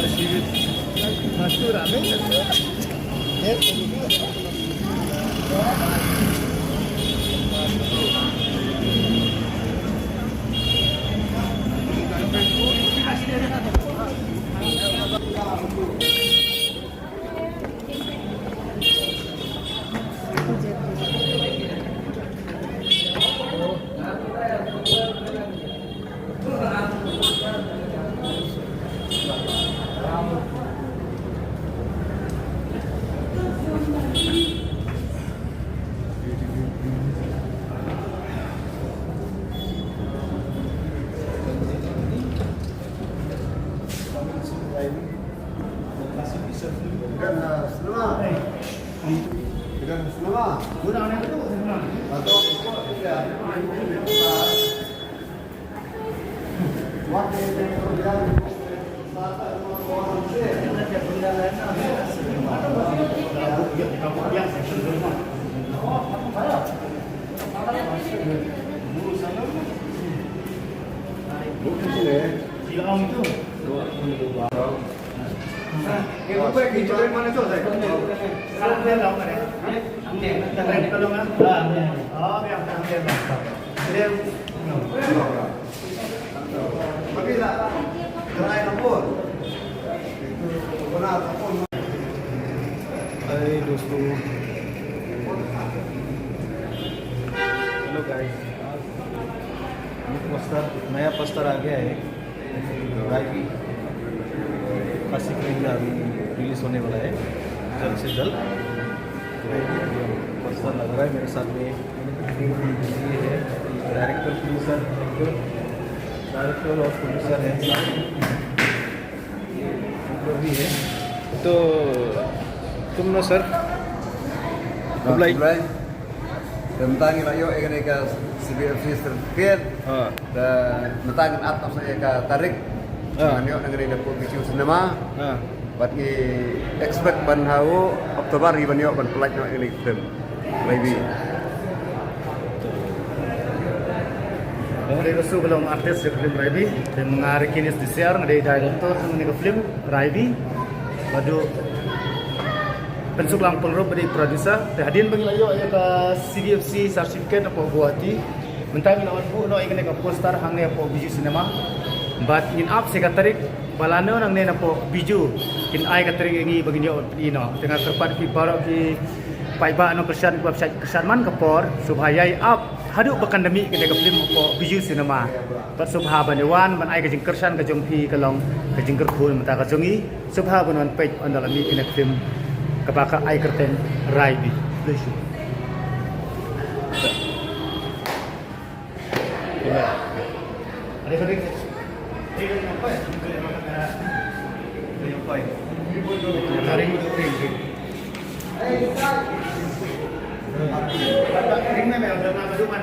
Hai दोस्तों, hello guys, poster नया पोस्टर आ गया है। राइवी क्लासिक इंडिया अभी रिलीज होने वाला है जल्द से जल्द। पोस्टर लग रहा है मेरे साथ में। ये है डायरेक्टर और प्रोड्यूसर है भी है। तो तुम ना sir tentang ilayo ini ke CBFC terkait dan tentang atas saya ke tarik dengan negeri Depok Biju Sinema bagi expect ban hau Oktober ban yo ban pelak ini film maybe Dari rasu belum artis film Raibi dan mengarah kini disiar dari director mengenai film Raibi badu pensuk lang pengrub dari producer terhadin bagi layo ya ke CDFC certificate apa buati mentang lawan bu no ingin ke poster hang ne apa biju cinema but in up se katarik balano nang ne apa biju in ai katarik ingi bagi dia ino dengan terpat ki barok ki paiba no kesan website kesan man kapor supaya up haduk bekandemi ke film apa biju cinema pat subha banewan man ai ke jingkersan ke jongpi ke long ke jingker khul mata ka jongi subha banewan page on dalam ni film kebakar air kerten Raibi. Please. Ada kering. Ini apa ya? Ini apa ya? Kering kering. Kering mana? Udah nak masuk mana?